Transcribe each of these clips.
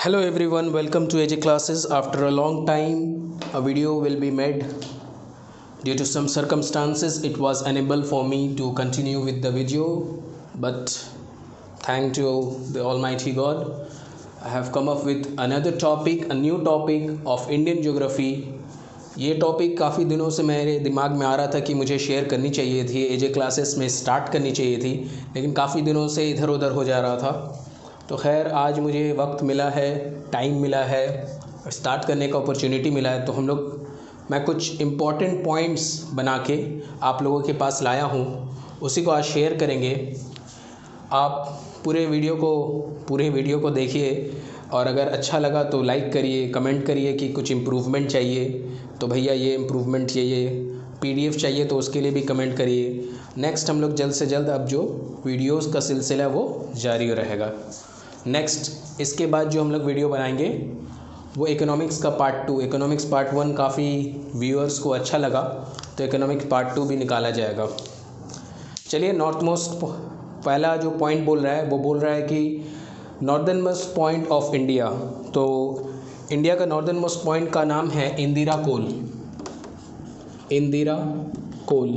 Hello everyone, welcome to AJ classes. After a long time, a video will be made. Due to some circumstances, it was unable for me to continue with the video, but thank to the Almighty God, I have come up with another topic, a new topic of Indian geography. ये topic काफ़ी दिनों से मेरे दिमाग में आ रहा था कि मुझे शेयर करनी चाहिए थी, एजे क्लासेस में स्टार्ट करनी चाहिए थी, लेकिन काफ़ी दिनों से इधर उधर हो जा रहा था। तो खैर आज मुझे वक्त मिला है, टाइम मिला है, स्टार्ट करने का अपॉर्चुनिटी मिला है, तो मैं कुछ इम्पॉर्टेंट पॉइंट्स बना के आप लोगों के पास लाया हूँ, उसी को आज शेयर करेंगे। आप पूरे वीडियो को देखिए और अगर अच्छा लगा तो लाइक करिए, कमेंट करिए कि कुछ इम्प्रूवमेंट चाहिए तो भैया ये इम्प्रूवमेंट चाहिए, पीडीएफ चाहिए तो उसके लिए भी कमेंट करिए। नेक्स्ट हम लोग जल्द से जल्द अब जो वीडियोस का सिलसिला वो जारी रहेगा। नेक्स्ट इसके बाद जो हम लोग वीडियो बनाएंगे वो इकोनॉमिक्स का पार्ट 2। इकोनॉमिक्स पार्ट 1 काफ़ी व्यूअर्स को अच्छा लगा तो इकोनॉमिक्स पार्ट 2 भी निकाला जाएगा। चलिए, नॉर्थ मोस्ट पहला जो पॉइंट बोल रहा है वो बोल रहा है कि northern most point of India. तो इंडिया का नॉर्दर्न मोस्ट पॉइंट का नाम है इंदिरा कोल। इंदिरा कोल,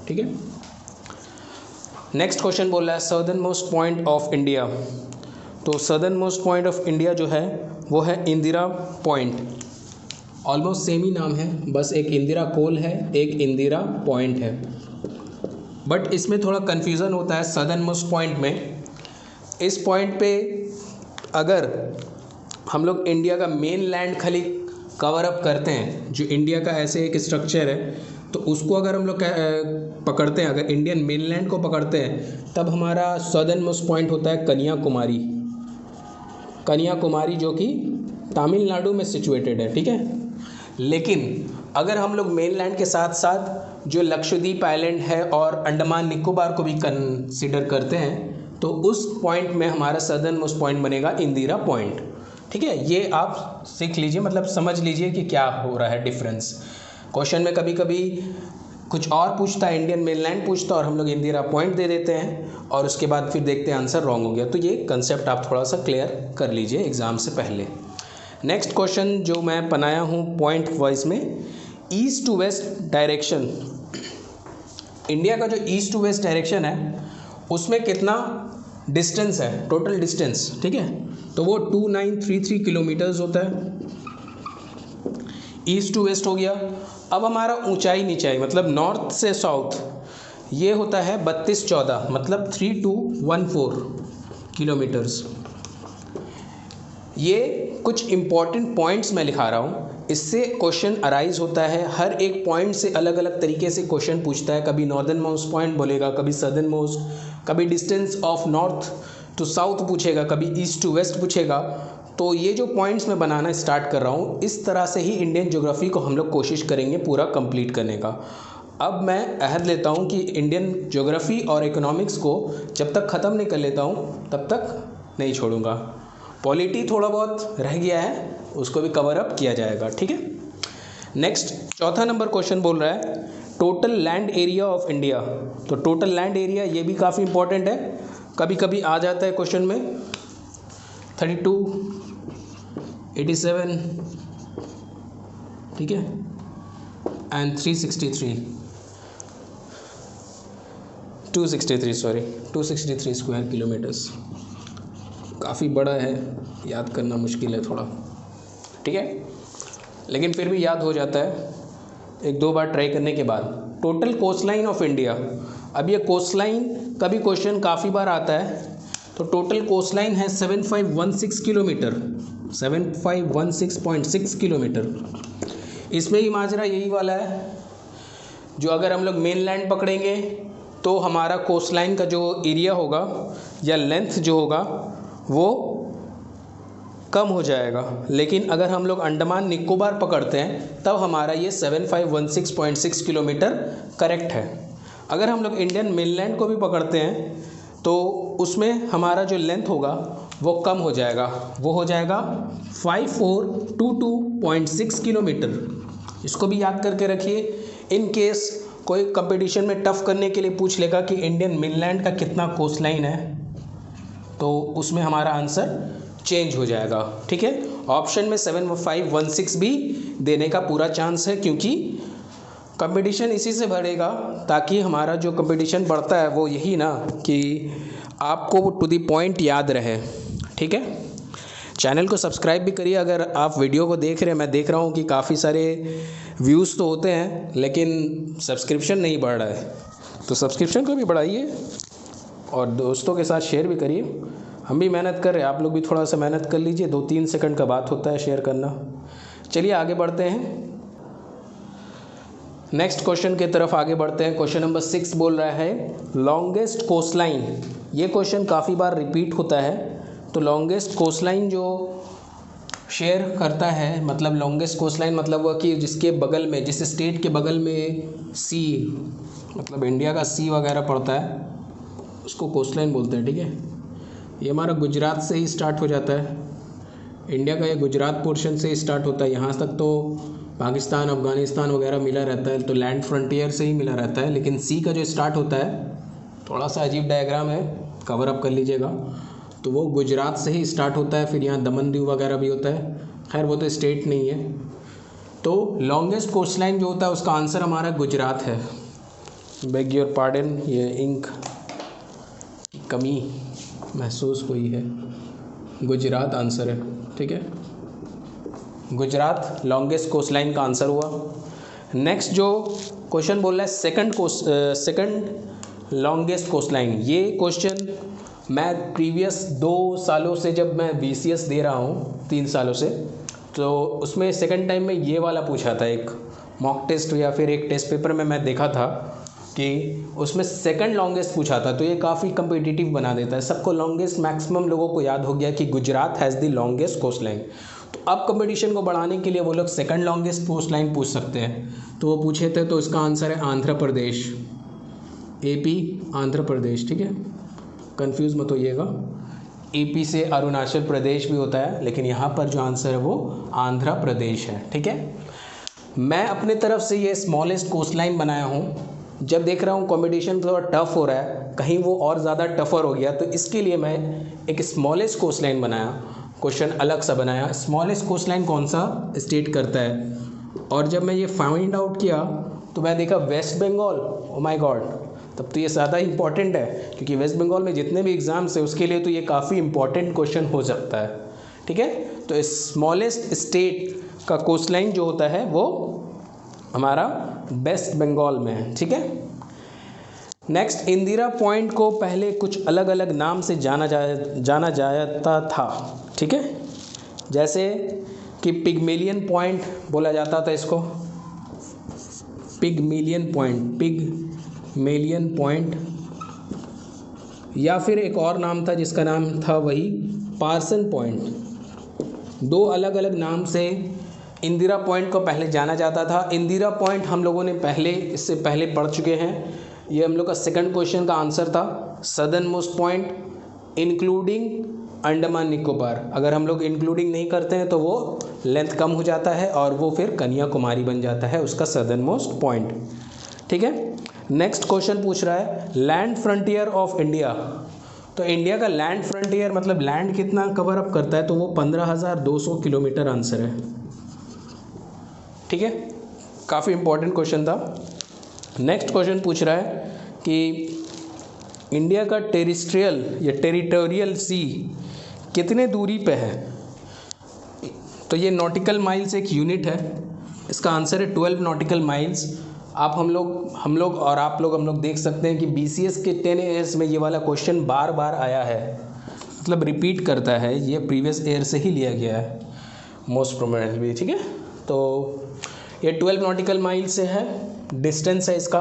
ठीक है। नेक्स्ट क्वेश्चन बोल रहा है southernmost point of India. तो southernmost point of India जो है वो है इंदिरा पॉइंट। ऑलमोस्ट सेम ही नाम है, बस एक इंदिरा कोल है, एक इंदिरा पॉइंट है, बट इसमें थोड़ा कन्फ्यूज़न होता है सदर्न मोस्ट पॉइंट में। इस पॉइंट पे अगर हम लोग इंडिया का मेन लैंड खाली कवर अप करते हैं, जो इंडिया का ऐसे एक स्ट्रक्चर है, तो उसको अगर हम लोग पकड़ते हैं, अगर इंडियन मेनलैंड को पकड़ते हैं, तब हमारा सदर्न मोस्ट पॉइंट होता है कन्याकुमारी। कन्याकुमारी जो कि तमिलनाडु में सिचुएटेड है, ठीक है। लेकिन अगर हम लोग मेनलैंड के साथ साथ जो लक्षद्वीप आइलैंड है और अंडमान निकोबार को भी कंसीडर करते हैं, तो उस पॉइंट में हमारा सदर्न मोस्ट पॉइंट बनेगा इंदिरा पॉइंट, ठीक है। ये आप सीख लीजिए, मतलब समझ लीजिए कि क्या हो रहा है डिफरेंस। क्वेश्चन में कभी कभी कुछ और पूछता है, इंडियन मेनलैंड पूछता है और हम लोग इंदिरा पॉइंट दे देते हैं और उसके बाद फिर देखते हैं आंसर रॉन्ग हो गया। तो ये कंसेप्ट आप थोड़ा सा क्लियर कर लीजिए एग्ज़ाम से पहले। नेक्स्ट क्वेश्चन जो मैं बनाया हूँ पॉइंट वाइज में, east to west direction. India का जो ईस्ट टू वेस्ट डायरेक्शन है उसमें कितना डिस्टेंस है, टोटल डिस्टेंस, ठीक है। तो वो 2933 किलोमीटर्स होता है, ईस्ट टू वेस्ट हो गया। अब हमारा ऊंचाई नीचाई मतलब नॉर्थ से साउथ ये होता है 3214, मतलब 3214 किलोमीटर्स। ये कुछ इम्पॉर्टेंट पॉइंट्स मैं लिखा रहा हूँ, इससे क्वेश्चन अराइज होता है। हर एक पॉइंट से अलग अलग तरीके से क्वेश्चन पूछता है, कभी नॉर्दर्न मोस्ट पॉइंट बोलेगा, कभी सदर्न मोस्ट, कभी distance of north to south पूछेगा, कभी ईस्ट टू वेस्ट पूछेगा। तो ये जो पॉइंट्स मैं बनाना स्टार्ट कर रहा हूँ, इस तरह से ही इंडियन ज्योग्राफी को हम लोग कोशिश करेंगे पूरा कंप्लीट करने का। अब मैं अहद लेता हूँ कि इंडियन ज्योग्राफी और इकोनॉमिक्स को जब तक ख़त्म नहीं कर लेता हूँ तब तक नहीं छोड़ूंगा। पॉलिटी थोड़ा बहुत रह गया है, उसको भी कवर अप किया जाएगा, ठीक है। नेक्स्ट चौथा नंबर क्वेश्चन बोल रहा है total land area of India. तो टोटल लैंड एरिया ये भी काफ़ी इंपॉर्टेंट है, कभी कभी आ जाता है क्वेश्चन में। 32, 87, ठीक है, एंड 263 स्क्वायर किलोमीटर्स। काफ़ी बड़ा है, याद करना मुश्किल है थोड़ा, ठीक है, लेकिन फिर भी याद हो जाता है एक दो बार ट्राई करने के बाद। Total cost line of India, अब ये कोस्ट लाइन का भी क्वेश्चन काफ़ी बार आता है। तो टोटल कोस्ट लाइन है 7516 किलोमीटर, 7516.6 किलोमीटर। इसमें ही माजरा यही वाला है, जो अगर हम लोग मेनलैंड पकड़ेंगे तो हमारा कोस्ट लाइन का जो एरिया होगा या लेंथ जो होगा वो कम हो जाएगा, लेकिन अगर हम लोग अंडमान निकोबार पकड़ते हैं तब हमारा ये 7516.6 किलोमीटर करेक्ट है। अगर हम लोग इंडियन मेनलैंड को भी पकड़ते हैं तो उसमें हमारा जो लेंथ होगा वो कम हो जाएगा, वो हो जाएगा 5422.6 किलोमीटर। इसको भी याद करके रखिए, इन केस कोई कंपटीशन में टफ करने के लिए पूछ लेगा कि इंडियन मेनलैंड का कितना कोस्ट लाइन है, तो उसमें हमारा आंसर चेंज हो जाएगा। ठीक है, ऑप्शन में 7516 भी देने का पूरा चांस है, क्योंकि कंपटीशन इसी से बढ़ेगा, ताकि हमारा जो कंपटीशन बढ़ता है वो यही ना कि आपको टू द पॉइंट याद रहे। ठीक है, चैनल को सब्सक्राइब भी करिए अगर आप वीडियो को देख रहे हैं। मैं देख रहा हूँ कि काफ़ी सारे व्यूज़ तो होते हैं लेकिन सब्सक्रिप्शन नहीं बढ़ रहा है, तो सब्सक्रिप्शन को भी बढ़ाइए और दोस्तों के साथ शेयर भी करिए। हम भी मेहनत कर रहे हैं, आप लोग भी थोड़ा सा मेहनत कर लीजिए। 2-3 सेकंड का बात होता है शेयर करना। चलिए आगे बढ़ते हैं, नेक्स्ट क्वेश्चन की तरफ आगे बढ़ते हैं। क्वेश्चन नंबर 6 बोल रहा है लॉन्गेस्ट कोस्टलाइन। ये क्वेश्चन काफ़ी बार रिपीट होता है। तो लॉन्गेस्ट कोस्टलाइन जो शेयर करता है, मतलब लॉन्गेस्ट कोस्टलाइन मतलब वह कि जिसके बगल में, जिस स्टेट के बगल में सी, मतलब इंडिया का सी वगैरह पड़ता है, उसको कोस्टलाइन बोलते हैं। ठीक है, ये हमारा गुजरात से ही स्टार्ट हो जाता है। इंडिया का ये गुजरात पोर्शन से ही स्टार्ट होता है, यहाँ तक तो पाकिस्तान, अफ़गानिस्तान वगैरह मिला रहता है, तो लैंड फ्रंटियर से ही मिला रहता है। लेकिन सी का जो स्टार्ट होता है, थोड़ा सा अजीब डायग्राम है, कवर अप कर लीजिएगा, तो वो गुजरात से ही स्टार्ट होता है। फिर यहाँ दमन दीव वगैरह भी होता है, खैर वो तो स्टेट नहीं है। तो लॉन्गेस्ट कोस्ट लाइन जो होता है उसका आंसर हमारा गुजरात है। बेग योर पार्डन, ये इंक की कमी महसूस हुई है, गुजरात आंसर है। ठीक है, गुजरात लॉन्गेस्ट कोस्ट लाइन का आंसर हुआ। नेक्स्ट जो क्वेश्चन बोल रहा है सेकंड लॉन्गेस्ट कोस्ट लाइन, ये क्वेश्चन मैं प्रीवियस 2 सालों से, जब मैं BCS दे रहा हूँ 3 सालों से, तो उसमें सेकंड टाइम में ये वाला पूछा था। एक मॉक टेस्ट या फिर एक टेस्ट पेपर में मैं देखा था कि उसमें सेकंड लॉन्गेस्ट पूछा था, तो ये काफ़ी कम्पिटिटिव बना देता है। सबको लॉन्गेस्ट, मैक्सिमम लोगों को याद हो गया कि Gujarat has the longest coast line. तो अब कंपटीशन को बढ़ाने के लिए वो लोग सेकंड लॉन्गेस्ट कोस्ट लाइन पूछ सकते हैं, तो वो पूछे थे, तो इसका आंसर है आंध्र प्रदेश, AP आंध्र प्रदेश। ठीक है, कंफ्यूज मत होइएगा, AP से अरुणाचल प्रदेश भी होता है, लेकिन यहाँ पर जो आंसर है वो आंध्र प्रदेश है। ठीक है, मैं अपने तरफ से ये स्मॉलेस्ट कोस्ट लाइन बनाया हूँ। जब देख रहा हूँ कंपटीशन थोड़ा टफ हो रहा है, कहीं वो और ज़्यादा टफर हो गया, तो इसके लिए मैं एक स्मॉलेस्ट कोस्ट लाइन बनाया, क्वेश्चन अलग सा बनाया, स्मॉलेस्ट कोस्ट लाइन कौन सा स्टेट करता है। और जब मैं ये फाइंड आउट किया तो मैं देखा West Bengal. Oh my God, तब तो ये ज़्यादा इंपॉर्टेंट है, क्योंकि वेस्ट बंगाल में जितने भी एग्ज़ाम्स है उसके लिए तो ये काफ़ी इंपॉर्टेंट क्वेश्चन हो सकता है। ठीक है, तो स्मॉलेस्ट स्टेट का कोस्ट लाइन जो होता है वो हमारा वेस्ट बंगाल में है। ठीक है, नेक्स्ट, इंदिरा पॉइंट को पहले कुछ अलग अलग नाम से जाना जाता था। ठीक है, जैसे कि पिगमेलियन पॉइंट बोला जाता था इसको, पिगमेलियन पॉइंट, या फिर एक और नाम था जिसका नाम था वही पार्सन पॉइंट। 2 अलग अलग नाम से इंदिरा पॉइंट को पहले जाना जाता था। इंदिरा पॉइंट हम लोगों ने इससे पहले पढ़ चुके हैं, ये हम लोग का सेकंड क्वेश्चन का आंसर था। Southern most point including Andaman Nicobar, अगर हम लोग इंक्लूडिंग नहीं करते हैं तो वो लेंथ कम हो जाता है और वो फिर कन्याकुमारी बन जाता है उसका सदर्न मोस्ट पॉइंट। ठीक है, नेक्स्ट क्वेश्चन पूछ रहा है लैंड फ्रंटियर ऑफ इंडिया। तो इंडिया का लैंड फ्रंटियर मतलब लैंड कितना कवर अप करता है, तो वो 15,200 किलोमीटर आंसर है। ठीक है, काफ़ी इंपॉर्टेंट क्वेश्चन था। नेक्स्ट क्वेश्चन पूछ रहा है कि इंडिया का टेरिस्ट्रियल या टेरिटोरियल सी कितने दूरी पे है। तो ये नॉटिकल माइल्स एक यूनिट है, इसका आंसर है 12 नॉटिकल माइल्स। हम लोग देख सकते हैं कि BCS के 10 ईयर्स में ये वाला क्वेश्चन बार बार आया है, मतलब रिपीट करता है, ये प्रीवियस ईयर से ही लिया गया है मोस्ट प्रोबेबली। ठीक है, तो ये 12 नॉटिकल माइल से है, डिस्टेंस है इसका।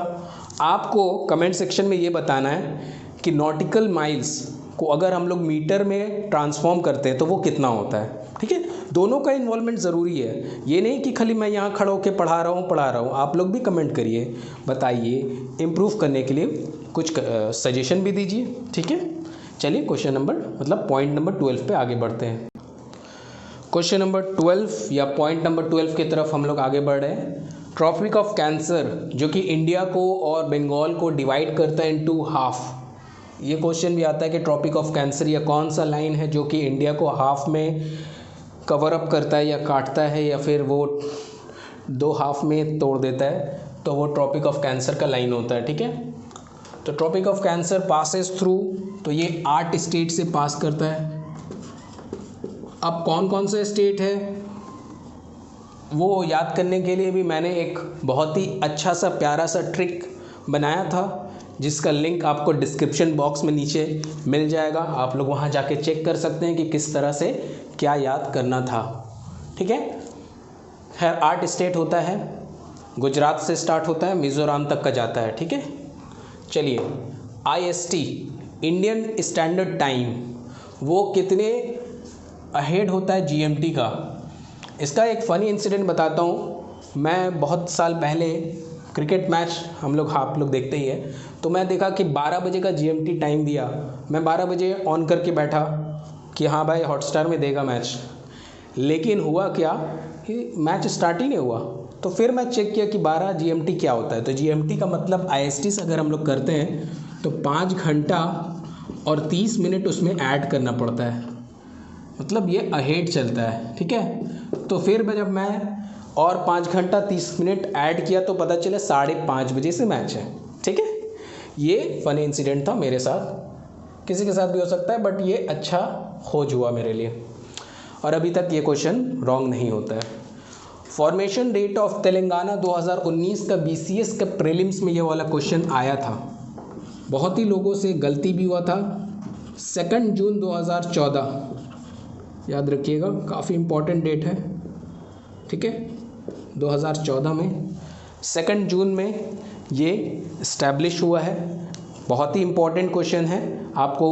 आपको कमेंट सेक्शन में ये बताना है कि नॉटिकल माइल्स को अगर हम लोग मीटर में ट्रांसफॉर्म करते हैं तो वो कितना होता है। ठीक है, दोनों का इन्वॉल्वमेंट ज़रूरी है, ये नहीं कि खाली मैं यहाँ खड़ा होकर पढ़ा रहा हूँ। आप लोग भी कमेंट करिए, बताइए, इम्प्रूव करने के लिए कुछ सजेशन भी दीजिए। ठीक है, चलिए पॉइंट नंबर 12 पे आगे बढ़ते हैं। क्वेश्चन नंबर 12 या पॉइंट नंबर 12 की तरफ हम लोग आगे बढ़ रहे हैं। ट्रॉपिक ऑफ कैंसर जो कि इंडिया को और बंगाल को डिवाइड करता है इनटू हाफ, ये क्वेश्चन भी आता है कि ट्रॉपिक ऑफ कैंसर या कौन सा लाइन है जो कि इंडिया को हाफ में कवर अप करता है या काटता है या फिर वो दो हाफ में तोड़ देता है, तो वो ट्रॉपिक ऑफ कैंसर का लाइन होता है। ठीक है, तो Tropic of Cancer passes through, तो ये 8 स्टेट से पास करता है। अब कौन कौन से स्टेट है वो याद करने के लिए भी मैंने एक बहुत ही अच्छा सा प्यारा सा ट्रिक बनाया था, जिसका लिंक आपको डिस्क्रिप्शन बॉक्स में नीचे मिल जाएगा। आप लोग वहाँ जाके चेक कर सकते हैं कि किस तरह से क्या याद करना था। ठीक है, खैर 8 स्टेट होता है, गुजरात से स्टार्ट होता है, मिज़ोरम तक का जाता है। ठीक है, चलिए IST इंडियन स्टैंडर्ड टाइम वो कितने अहेड होता है GMT का। इसका एक फ़नी इंसिडेंट बताता हूँ। मैं बहुत साल पहले क्रिकेट मैच हम लोग आप लोग देखते ही है, तो मैं देखा कि 12 बजे का GMT टाइम दिया। मैं 12 बजे ऑन करके बैठा कि हाँ भाई हॉटस्टार में देगा मैच, लेकिन हुआ क्या कि मैच स्टार्ट ही नहीं हुआ। तो फिर मैं चेक किया कि 12 GMT क्या होता है। तो GMT का मतलब IST से अगर हम लोग करते हैं तो 5 घंटा और 30 मिनट उसमें ऐड करना पड़ता है, मतलब ये अहेड चलता है। ठीक है, तो फिर जब मैं और 5 घंटा 30 मिनट ऐड किया तो पता चला 5:30 बजे से मैच है। ठीक है, ये फ़नी इंसिडेंट था मेरे साथ, किसी के साथ भी हो सकता है, बट ये अच्छा खोज हुआ मेरे लिए। और अभी तक ये क्वेश्चन रॉन्ग नहीं होता है। फॉर्मेशन डेट ऑफ तेलंगाना 2019 का BCS का प्रीलिम्स में ये वाला क्वेश्चन आया था, बहुत ही लोगों से गलती भी हुआ था। 2 जून 2014 याद रखिएगा, काफ़ी इम्पोर्टेंट डेट है। ठीक है, 2014 में 2 जून में ये इस्टेब्लिश हुआ है। बहुत ही इम्पोर्टेंट क्वेश्चन है, आपको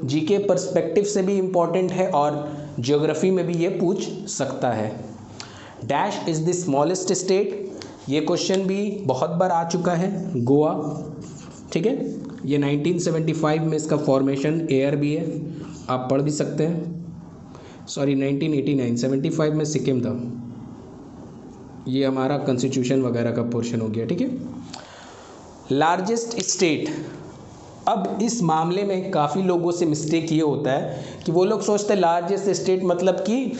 GK पर्सपेक्टिव से भी इम्पोर्टेंट है और ज्योग्राफी में भी ये पूछ सकता है। Dash is the smallest state, ये क्वेश्चन भी बहुत बार आ चुका है, गोवा। ठीक है, ये 1975 में इसका फॉर्मेशन ARB है, आप पढ़ भी सकते हैं। सॉरी 1989, 75 में सिक्किम था। ये हमारा कॉन्स्टिट्यूशन वगैरह का पोर्शन हो गया। ठीक है, लार्जेस्ट स्टेट। अब इस मामले में काफ़ी लोगों से मिस्टेक ये होता है कि वो लोग सोचते हैं लार्जेस्ट स्टेट मतलब कि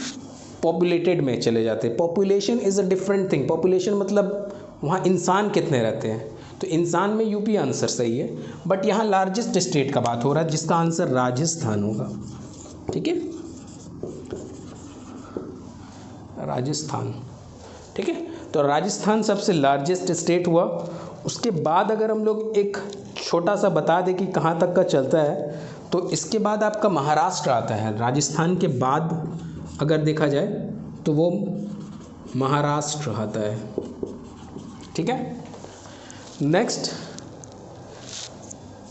पॉपुलेटेड में चले जाते हैं। Population is a different thing. Population मतलब वहाँ इंसान कितने रहते हैं, तो इंसान में UP आंसर सही है, बट यहाँ लार्जेस्ट स्टेट का बात हो रहा है जिसका आंसर राजस्थान होगा। ठीक है, राजस्थान। ठीक है, तो राजस्थान सबसे लार्जेस्ट स्टेट हुआ। उसके बाद अगर हम लोग एक छोटा सा बता दें कि कहाँ तक का चलता है, तो इसके बाद आपका महाराष्ट्र आता है। राजस्थान के बाद अगर देखा जाए तो वो महाराष्ट्र आता है। ठीक है, नेक्स्ट,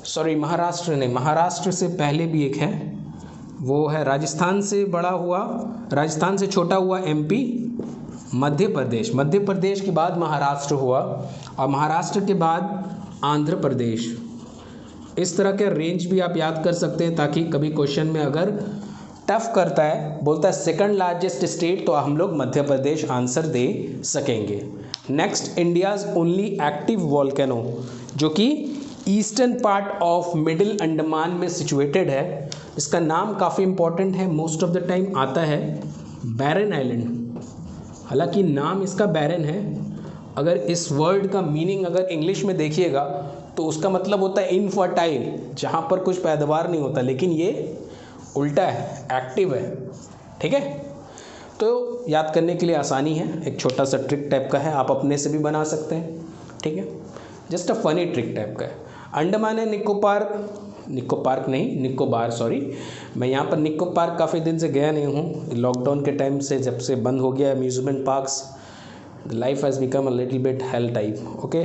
सॉरी महाराष्ट्र नहीं, महाराष्ट्र से पहले भी एक है, वो है राजस्थान से बड़ा हुआ, राजस्थान से छोटा हुआ MP, मध्य प्रदेश। मध्य प्रदेश के बाद महाराष्ट्र हुआ और महाराष्ट्र के बाद आंध्र प्रदेश। इस तरह के रेंज भी आप याद कर सकते हैं, ताकि कभी क्वेश्चन में अगर टफ करता है, बोलता है सेकंड लार्जेस्ट स्टेट, तो हम लोग मध्य प्रदेश आंसर दे सकेंगे। Next, India's only active volcano, जो कि eastern part of middle Andaman में सिचुएटेड है। इसका नाम काफ़ी इंपॉर्टेंट है, मोस्ट ऑफ द टाइम आता है बैरन आइलैंड। हालांकि नाम इसका बैरन है, अगर इस वर्ड का मीनिंग अगर इंग्लिश में देखिएगा तो उसका मतलब होता है इनफर्टाइल, जहाँ पर कुछ पैदावार नहीं होता, लेकिन ये उल्टा है, एक्टिव है। ठीक है, तो याद करने के लिए आसानी है, एक छोटा सा ट्रिक टाइप का है, आप अपने से भी बना सकते हैं। ठीक है, just a funny trick type का है। अंडमान एंड निकोबार, सॉरी, मैं यहाँ पर निकोबार काफ़ी दिन से गया नहीं हूँ, लॉकडाउन के टाइम से जब से बंद हो गया amusement parks, life has become a little bit hell type. Okay,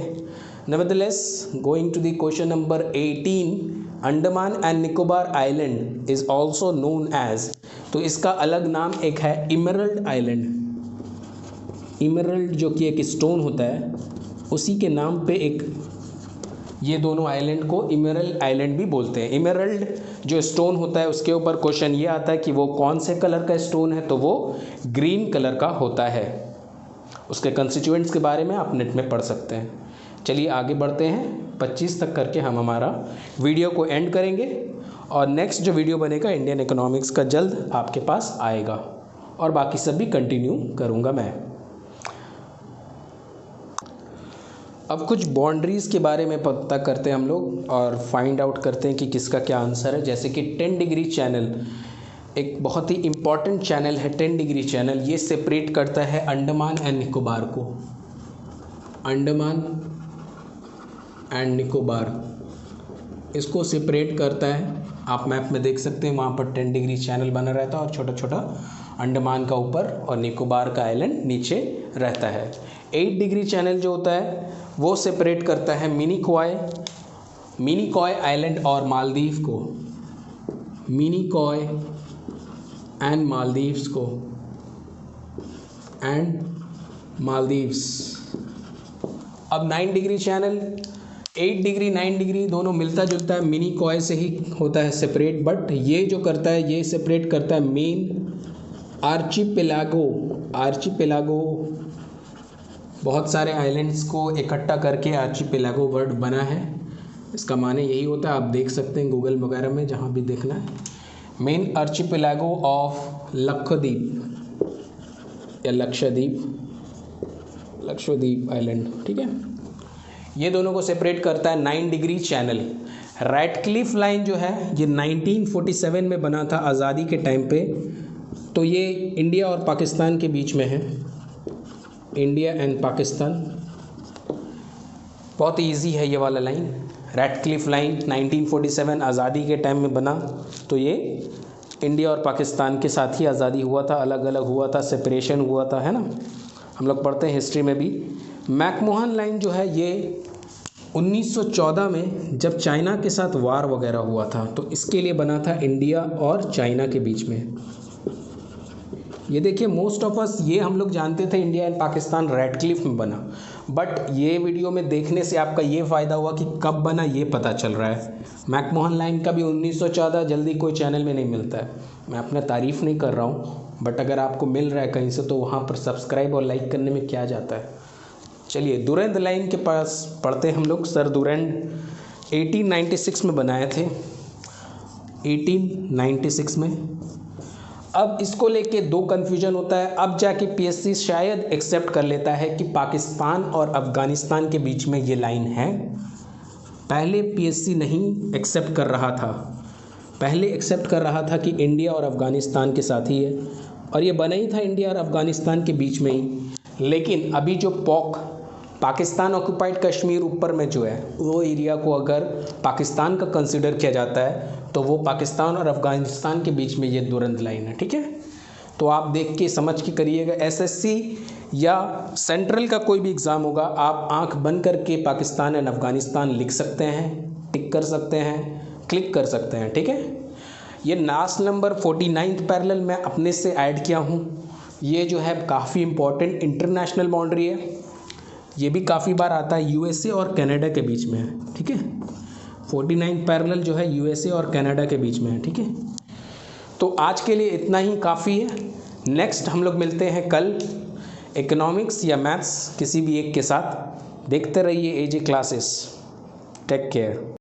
nevertheless going to the question number 18, Andaman and Nicobar island is also known as, तो इसका अलग नाम एक है इमरल्ड आइलैंड। इमरल्ड जो कि एक स्टोन होता है, उसी के नाम पे एक, ये दोनों आइलैंड को इमरल्ड आइलैंड भी बोलते हैं। इमरल्ड जो स्टोन होता है उसके ऊपर क्वेश्चन ये आता है कि वो कौन से कलर का स्टोन है, तो वो ग्रीन कलर का होता है। उसके कंस्टिट्यूएंट्स के बारे में आप नेट में पढ़ सकते हैं। चलिए आगे बढ़ते हैं, 25 तक करके हम हमारा वीडियो को एंड करेंगे और नेक्स्ट जो वीडियो बनेगा इंडियन इकोनॉमिक्स का जल्द आपके पास आएगा और बाकी सब भी कंटिन्यू करूँगा मैं। अब कुछ बाउंड्रीज़ के बारे में पता करते हैं हम लोग और फाइंड आउट करते हैं कि किसका क्या आंसर है। जैसे कि 10 डिग्री चैनल एक बहुत ही इम्पॉर्टेंट चैनल है। 10 डिग्री चैनल ये सेपरेट करता है अंडमान एंड निकोबार को। अंडमान एंड निकोबार इसको सेपरेट करता है। आप मैप में देख सकते हैं, वहाँ पर 10 डिग्री चैनल बना रहता है और छोटा छोटा अंडमान का ऊपर और निकोबार का आइलैंड नीचे रहता है। 8 डिग्री चैनल जो होता है वो सेपरेट करता है मिनिकॉय आइलैंड और मालदीव को, मिनिकॉय एंड मालदीव्स को एंड मालदीव्स। अब 9 डिग्री चैनल 8 डिग्री 9 डिग्री दोनों मिलता जुलता है, मिनिकॉय से ही होता है सेपरेट, बट ये जो करता है ये सेपरेट करता है मेन आर्चिपेलागो। बहुत सारे आइलैंड्स को इकट्ठा करके आर्चिपेलागो वर्ड बना है। इसका माने यही होता है, आप देख सकते हैं गूगल वगैरह में जहाँ भी देखना है। मेन आर्चिपेलागो ऑफ लक्षद्वीप या लक्षद्वीप आइलैंड, ठीक है। ये दोनों को सेपरेट करता है 9 डिग्री चैनल। रैडक्लिफ लाइन जो है ये 1947 में बना था आज़ादी के टाइम पे। तो ये इंडिया और पाकिस्तान के बीच में है, इंडिया एंड पाकिस्तान। बहुत इजी है ये वाला लाइन। रैडक्लिफ लाइन 1947 आज़ादी के टाइम में बना, तो ये इंडिया और पाकिस्तान के साथ ही आज़ादी हुआ था, अलग अलग हुआ था, सेपरेशन हुआ था, है ना। हम लोग पढ़ते हैं हिस्ट्री में भी। मैकमोहन लाइन जो है ये 1914 में जब चाइना के साथ वार वगैरह हुआ था तो इसके लिए बना था, इंडिया और चाइना के बीच में। ये देखिए मोस्ट ऑफ अस ये हम लोग जानते थे इंडिया एंड पाकिस्तान रैडक्लिफ में बना, बट ये वीडियो में देखने से आपका ये फ़ायदा हुआ कि कब बना ये पता चल रहा है। मैकमोहन लाइन का भी 1914 जल्दी कोई चैनल में नहीं मिलता है। मैं अपना तारीफ़ नहीं कर रहा हूँ, बट अगर आपको मिल रहा है कहीं से तो वहाँ पर सब्सक्राइब और लाइक करने में क्या जाता है। चलिए दुरेंद लाइन के पास पढ़ते हैं हम लोग। सर दुरेंद 1896 में बनाए थे, 1896 में। अब इसको लेके दो कन्फ्यूजन होता है। अब जाके पीएससी शायद एक्सेप्ट कर लेता है कि पाकिस्तान और अफ़गानिस्तान के बीच में ये लाइन है। पहले पीएससी नहीं एक्सेप्ट कर रहा था, पहले एक्सेप्ट कर रहा था कि इंडिया और अफ़गानिस्तान के साथ ही है और ये बना ही था इंडिया और अफ़गानिस्तान के बीच में ही। लेकिन अभी जो पाकिस्तान ऑक्यूपाइड कश्मीर ऊपर में जो है वो एरिया को अगर पाकिस्तान का कंसिडर किया जाता है तो वो पाकिस्तान और अफ़गानिस्तान के बीच में ये दुरंद लाइन है, ठीक है। तो आप देख के समझ के करिएगा। एसएससी या सेंट्रल का कोई भी एग्ज़ाम होगा, आप आंख बंद करके पाकिस्तान एंड अफ़गानिस्तान लिख सकते हैं, टिक कर सकते हैं, क्लिक कर सकते हैं, ठीक है। ये लास्ट नंबर 49th पैरेलल मैं अपने से ऐड किया हूँ। ये जो है काफ़ी इम्पोर्टेंट इंटरनेशनल बाउंड्री है। ये भी काफ़ी बार आता है, यूएसए और कनाडा के बीच में है, ठीक है। 49th पैरेलल जो है यूएसए और कनाडा के बीच में है, ठीक है। तो आज के लिए इतना ही काफ़ी है। नेक्स्ट हम लोग मिलते हैं कल इकोनॉमिक्स या मैथ्स किसी भी एक के साथ। देखते रहिए एजे क्लासेस। Take care.